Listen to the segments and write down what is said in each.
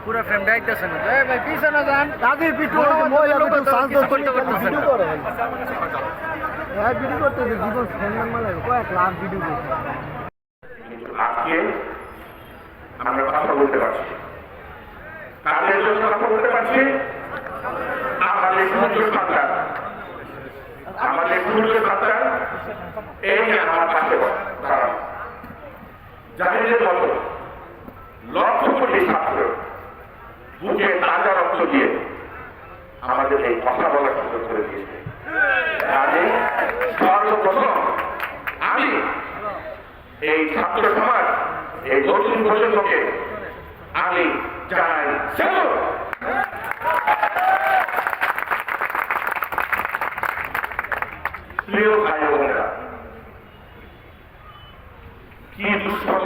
পুরো ফ্রেমটা আইতেছে না ভাই পিছনে যান আগে ভিডিও করতে পারতেছেন হ্যাঁ ভিডিও করতে জীবন ফ্রেন্ড মানে কয়েক লাখ ভিডিও করতে আজকে আমরা কথা বলতে পারছি তাদের জন্য কথা বলতে পারছি আমাদের সূর্য সন্তান এই আমার পাশে দাঁড়ান জাহিদের মতো লক্ষ কোটি ছাত্র বুকে তাজা রক্ত দিয়ে আমাদের এই কথা বলার সুযোগ করে দিয়েছে সর্বপ্রথম আমি এই ছাত্র সমাজ এই নতুন প্রজন্মকে আমি জানাই প্রিয় ভাই বোনেরা কি দুঃসহ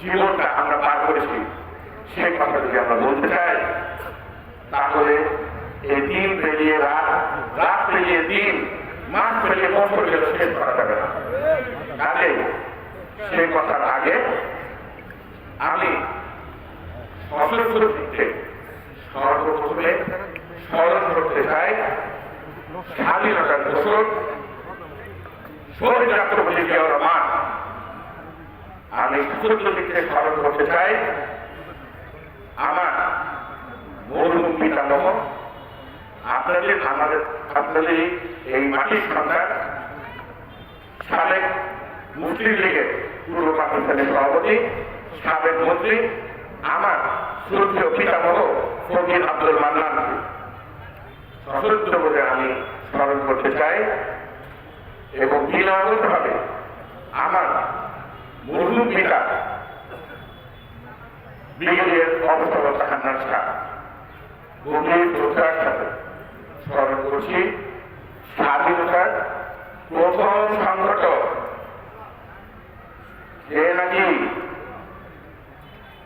জীবনটা আমরা পার করেছি সেই কথা যদি আমরা বলতে চাই তাহলে এই দিন পেরিয়ে রাত রাত পেরিয়ে দিন মাস পেরিয়ে বছর গেলে শেষ করা যাবে না কাজে সেই কথার আগে আমি সশস্ত্র দিকে সর্বপ্রথমে স্মরণ করতে চাই স্বাধীনতার ঘোষক শহীদ রাষ্ট্রপতি জিয়াউর রহমান। আমি সশস্ত্র দিকে স্মরণ করতে চাই আমার মরহুম পিতামহ আপনাদের এই মাটির সন্তান সাবেক মুসলিম লীগের পূর্ব পাকিস্তানের সভাপতি সাবেক মন্ত্রী আমার শ্রদ্ধেয় পিতামহ ফকির আব্দুল মান্নান সশস্ত্র বলে আমি স্মরণ করতে চাই এবং বিনম্রভাবে আমার মরহুম পিতা ব্রিগেডিয়ার অবসর খান্নার শাহ গভীর শ্রদ্ধার সাথে স্মরণ করছি স্বাধীনতার প্রথম সংগঠক যে নাকি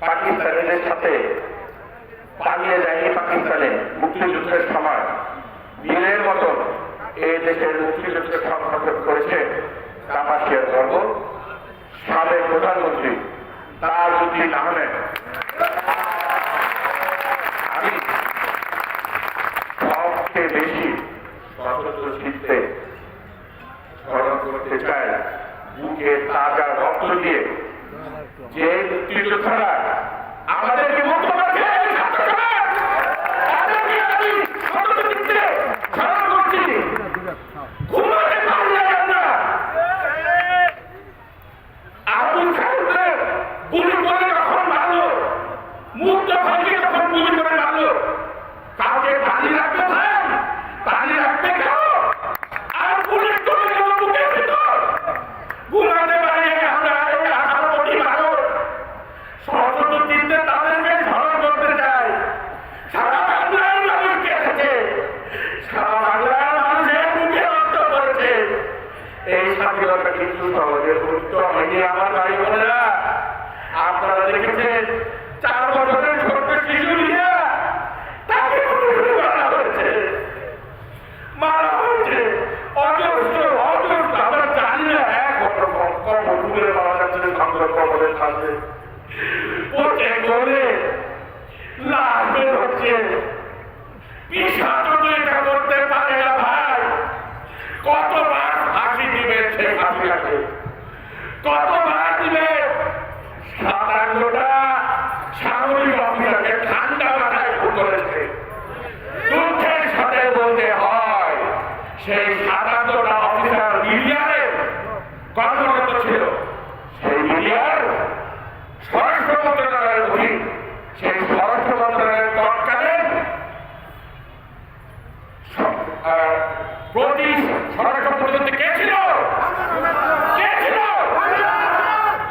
পাকিস্তানিদের সাথে পালিয়ে যায়নি পাকিস্তানে মুক্তিযুদ্ধের সময় বীরের মতন এই দেশের মুক্তিযুদ্ধের সংগঠন করেছে কাপাসিয়ার গর্ব সাবেক প্রধানমন্ত্রী তাজউদ্দিন আহমেদ। আমি সবচেয়ে বেশি সশস্ত্র চিত্তে স্মরণ করতে চাই বুকে তাজা রক্ত দিয়ে যে মুক্তিযোদ্ধারা আমাদেরকে মুক্ত করেছে আপনারা দেখেছেন 4 বছরের ছোট্ট শিশু নিয়ে তাকে মারা হয়েছে অজস্র আমরা জানি না দূরে মারা যাচ্ছে কবরের কাছে প্রত্যেক ঘরে লাশ বের হচ্ছে এটা করতে পারে না ভাই। কতবার ফাঁসি দিবে শেখ হাসিনাকে, কতবার দিবে 57টা সামরিক অফিসারকে ঠান্ডা মাথায় খুন করেছে। দুঃখের সাথে বলতে হয় সেই 57টা অফিসার মিডিয়ারের কর্মরত ছিল। সেই মিডিয়ার স্বরাষ্ট্র মন্ত্রণালয়ের অধীন, সেই স্বরাষ্ট্র মন্ত্রণালয়ের তৎকালীন প্রতি স্বরাষ্ট্র মন্ত্রী কে ছিল?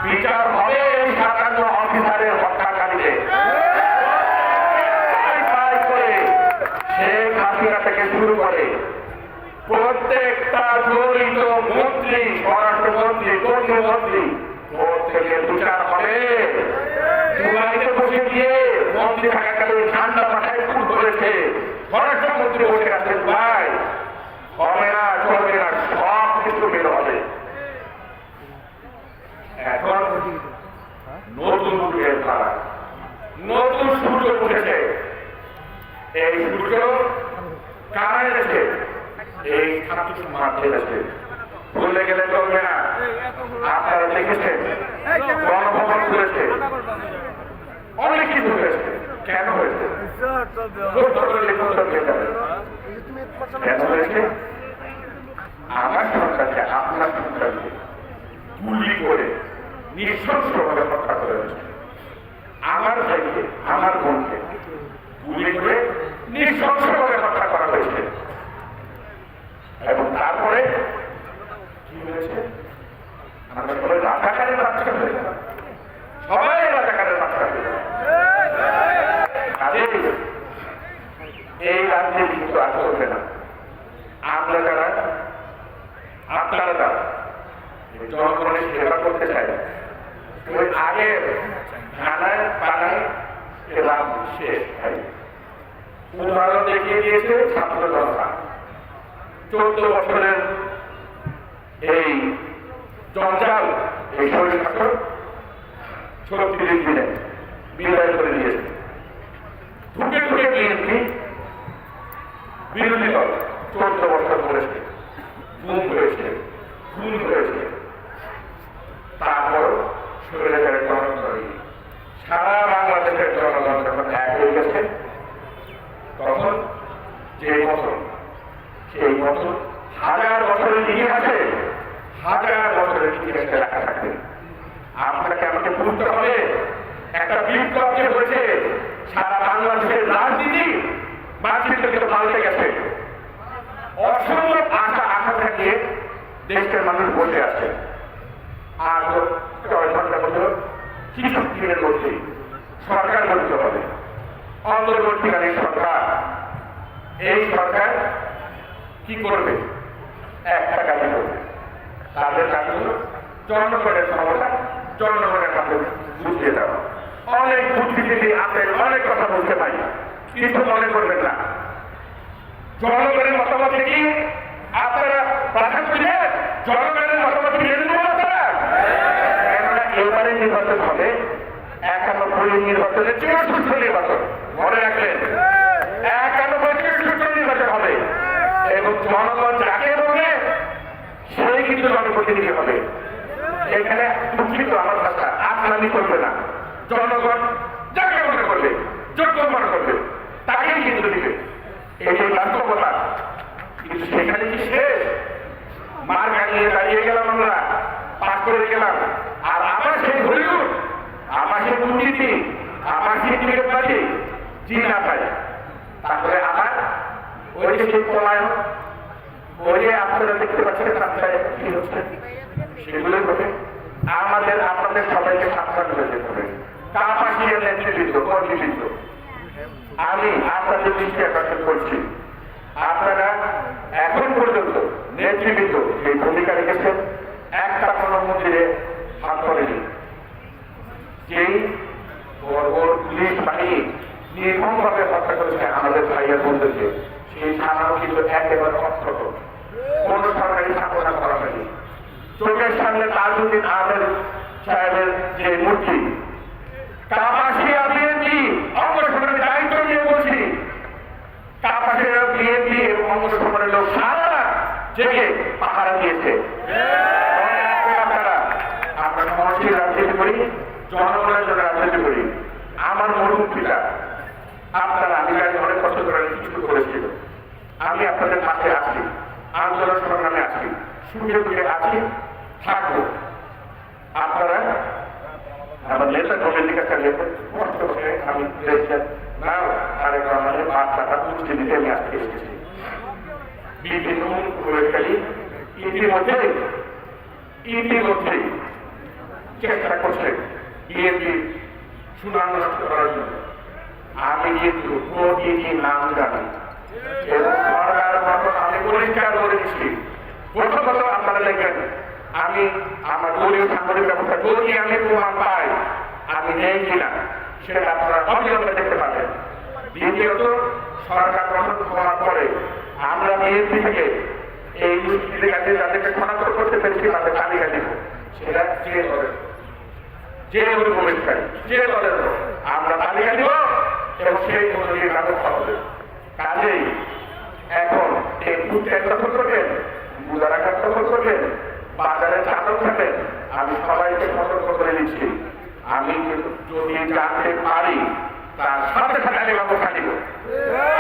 বিচার হবে এই 57 অফিসারের হত্যাকারীদের। শেখ হাসিনা থেকে শুরু করে প্রত্যেকটা জড়িত মন্ত্রী, স্বরাষ্ট্রমন্ত্রী, কর্মমন্ত্রী প্রত্যেকে বিচার হবে। দুবাইতে বসে গিয়ে মন্ত্রী থাকাকালে ঠান্ডা মাথায় খুন করেছে, স্বরাষ্ট্রমন্ত্রী বসে আছে দুবাই। হবে না, চলবে না। এই সূর্য কারা এনেছে? এই ছাত্র সমাজ এনেছে। ভুলে গেলে চলবে না। আপনারা দেখেছেন গণভবন করেছে, অনেক কিছু হয়েছে। কেন হয়েছে? কেন হয়েছে? আমার সন্তানকে আপনার সন্তানকে গুলি করে নৃশংসভাবে হত্যা করে হয়েছে। আমার ভাইকে, আমার বোনকে গুলি করে নৃশংসভাবে হত্যা করা হয়েছে। এবং তারপরে কি হয়েছে? আমরা সবাই রাজাকারের বাচ্চা হয়ে গেলাম, সবাই রাজাকারের বাচ্চা হয়ে গেলাম। এই রাজ্যে কিন্তু আর চলবে না। আমরা যারা, আপনারা যারা জনগণের সেবা করতে চাই, ওই আগের ধানায় পানায় এলাম শেষ ভাই। উদাহরণ দেখিয়ে দিয়েছে ছাত্র জনতা। 14 বছরের এই জঞ্জাল, এই শরীর শাসক 36 দিনে বিদায় করে দিয়েছে। ঢুকে ঢুকে বিএনপি বিরোধী দল 14 বছর করেছে, গুম হয়েছে, খুন হয়েছে। তারপর শরীরের জনগণ, সারা বাংলাদেশের জনগণ যখন এক হয়ে গেছে, তখন যে বছর, সেই বছর হাজার বছরের ইতিহাসে, হাজার বছরের ইতিহাসে রাখা থাকবে। আপনাকে আমাকে বুঝতে হবে, একটা বিপ্লব যে হয়েছে, সারা বাংলাদেশের রাজনীতি মানচিত্র কিন্তু পাল্টে গেছে। অসম্ভব আশা আকাঙ্ক্ষা নিয়ে দেশের মানুষ বসে আছে। আর 6 ঘন্টা বছর কিছু দিনের মধ্যেই সরকার গঠিত হবে, অন্তর্বর্তীকালীন সরকার। এই সরকার কি করবে? একটা কাজই করবে। তাদের কাজ হল জনগণের সমস্যা জনগণের কাছে বুঝিয়ে দেওয়া। অনেক বুদ্ধিজীবী আছে, অনেক কথা বলতে পারি, কিছু মনে করবেন না। জনগণের মতামত কি আপনারা প্রাধান্য দিবেন? জনগণের মতামত মেনে নেবেন আপনারা? কেননা এবারে নির্বাচন হবে 91 নির্বাচনের 64 নির্বাচন। মনে রাখলেন, 91 নির্বাচন হবে এবং জনগণ যাকে বলবে সেই কিন্তু জনপ্রতিনিধি হবে। এখানে দুঃখিত আমার কথা, আপনারই করবে না। জনগণ যাকে মনে করবে, যোগ্য মনে করবে, তাকেই কিন্তু দিবে। এই যে বাস্তবতা, কিন্তু সেখানে কি শেষ? মার কানিয়ে দাঁড়িয়ে গেলাম, আমরা পাশ করে গেলাম, আর আমার সেই হলিউড, আমার সেই দুর্নীতি, আমার সেই টিকিটবাজি জি না পাই, তাহলে আমার ওই যে সেই পলায়ন, ওই যে আপনারা দেখতে পাচ্ছেন রাস্তায় কি হচ্ছে, সেগুলোই হবে। আমাদের আপনাদের সবাইকে সাবধান হয়ে যেতে হবে। কাপাসিয়ার নেতৃবৃন্দ, কর্মীবৃন্দ, আমি আপনাদের দৃষ্টি আকর্ষণ করছি, আপনারা এখন পর্যন্ত নেতৃবৃন্দ এই ভূমিকা রেখেছেন, একটা কোনো মন্দিরে হাত করেনি। যেই পুলিশ বাহিনী নির্মমভাবে হত্যা করেছে আমাদের ভাইয়ের বন্ধুকে, সেই থানাও কিন্তু একেবারে অক্ষত, কোন সরকারি স্থাপনা করা হয়নি। চোখের সামনে তাজউদ্দিন আহমেদ সাহেবের যে মূর্তি, কাপাসিয়া বিএনপি অঙ্গ সংগ্রামের দায়িত্ব নিয়ে বলছি, কাপাসিয়া বিএনপি অঙ্গ সংগ্রামের লোক সারা জেগে পাহারা দিয়েছে। আমরা সমাজের রাজনীতি করি, জনগণের জন্য রাজনীতি করি। আমার মুরব্বীরা, আপনারা, আমি জানি অনেক কষ্ট করে কিছু করেছিল, আমি আপনাদের পাশে আছি, আন্দোলন সংগ্রামে আছি, সুযোগ দিয়ে আছি, থাকবো। আপনারা আমার নেতা কমিটির কাছে কষ্ট করে আমি না আরেক আমাদের বার্তাটা বুঝতে দিতে আমি আজকে এসেছি। বিভিন্ন প্রয়োগকারী ইতিমধ্যেই চেষ্টা করছে বিএনপি সুনাম নষ্ট করার জন্য। আমি কিন্তু প্রতিটি নাম জানি এবং সরকার মতো আমি পরিষ্কার করে দিচ্ছি। প্রথমত আপনারা দেখবেন, আমি আমার দলীয় সাংগঠনিক ব্যবস্থা যদি আমি প্রমাণ পাই আমি নেই কিনা, সেটা আপনারা অবিলম্বে দেখতে পাবেন। দ্বিতীয়ত, সরকার গঠন হওয়ার পরে আমরা বিএনপি থেকে এই দুষ্কৃতির কাছে যাদেরকে শনাক্ত করতে পেরেছি তাদের তালিকা দিব। সেটা যে দলের, যে অনুপ্রবেশকারী, যে দলের আমরা তালিকা দিব এবং সেই অনুযায়ী ব্যবস্থা হবে। কাজেই এখন এই ফুটপ্যান্ট দখল করবেন, গুদারাঘাট দখল করবেন, বাজারে চাদর খাবেন। আমি সবাইকে সতর্ক করে দিচ্ছি, আমি যদি জানতে পারি তার সাথে সাথে আমি ব্যবস্থা নিব।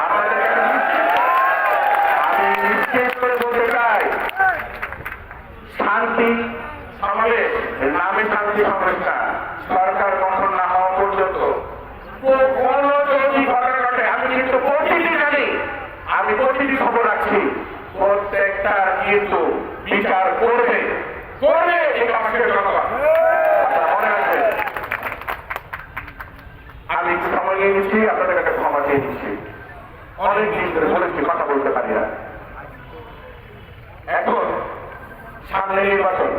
আপনাদের কাছে আমি নিশ্চিত করে বলতে চাই, শান্তি সমাবেশ নামে শান্তি সমাবেশ না, সরকার গঠন না হওয়া পর্যন্ত কোনো যদি ঘটনা ঘটে, আমি কিন্তু প্রতিদিন জানি, আমি প্রতিদিন খবর রাখছি, প্রত্যেকটা কিন্তু বিচার করবে এই বাংলাদেশের জনগণ। মনে রাখবেন, আমি একটু সময় নিয়ে নিচ্ছি, আপনাদের কাছে ক্ষমা চেয়ে নিচ্ছি। অনেক দিন ধরে বলেছি, কথা বলতে পারি না। এখন সামনে নির্বাচন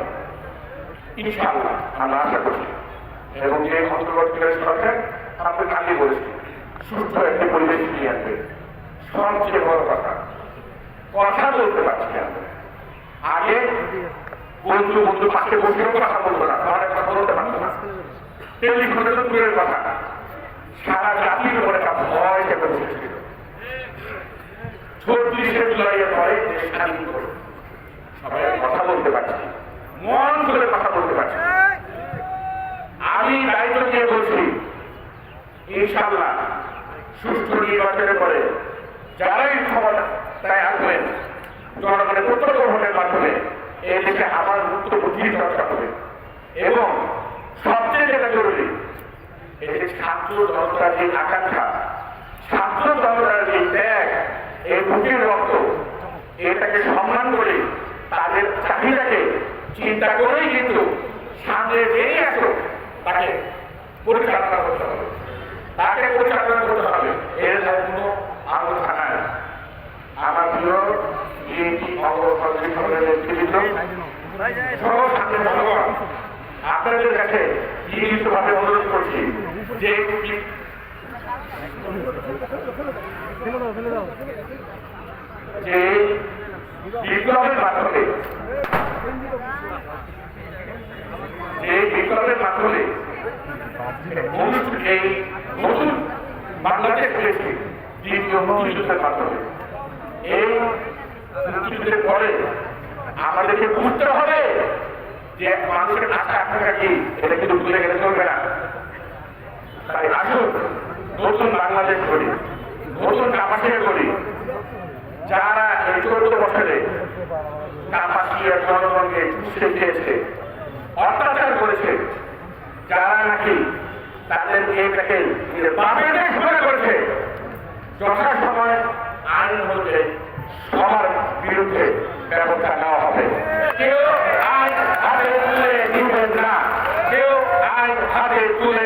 ইনশাআল্লাহ আমরা আশা করছি, এবং যে অন্তর্বর্তীকালীন সরকার আপনি আগে বলেছি সুস্থ একটি পরিবেশ নিয়ে আসবে। সবচেয়ে বড় কথা বলতে পারছি আমরা। আগে বন্ধু পাশে বসেও কথা বলতো না, অনেক কথা বলতে পারতো না, টেলিফোনে তো দূরের কথা, সারা জাতির উপরে একটা ভয় চেপে বসেছিল। 34শে জুলাইয়ের পরে দেশ স্বাধীন করে সবাই কথা বলতে পারছি, মন করে কথা বলতে পারছি। আমি দায়িত্ব নিয়ে বলছি, ইনশাআল্লাহ সুষ্ঠু নির্বাচনের পরে যারাই ক্ষমতায় আসবেন, জনগণের প্রত্যক্ষ ভোটের মাধ্যমে এই দেশে আমার মুক্ত বুদ্ধির চর্চা হবে। এবং সবচেয়ে যেটা জরুরি, এই যে ছাত্র জনতার যে আকাঙ্ক্ষা, ছাত্র জনতার যে ত্যাগ, এই বুকের রক্ত, এটাকে সম্মান করে তাদের চাহিদাকে চিন্তা করেই কিন্তু সামনে যেই আসো তাকে পরিচালনা করতে হবে, এর কোনো আলোচনা নাই। আমার প্রিয় বিএনপি নেতৃবৃন্দ সহ সামনে জনগণ, আপনাদের কাছে লিখিতভাবে অনুরোধ করছি যে বিপ্লবের মাধ্যমে এই নতুন বাংলাদেশ পেয়েছি দ্বিতীয় মুক্তিযুদ্ধের মাধ্যমে। এই মুক্তিযুদ্ধের পরে আমাদেরকে বুঝতে হবে যে মানুষের আশা আকাঙ্ক্ষা কি, এটা কিন্তু ভুলে গেলে চলবে না। তাই আসুন নতুন বাংলাদেশ করি, নতুন কাপাসিয়া করি। যারা এই 14 বছরে কাপাসিয়ার জনগণকে চুষে খেয়েছে, অত্যাচার করেছে, যারা নাকি তাদের মেয়েটাকে বাপের দেশ মনে করেছে, যথাসময় আইন হতে সবার বিরুদ্ধে ব্যবস্থা নেওয়া হবে। কেউ আইন হাতে তুলে দিবেন না, কেউ আইন হাতে তুলে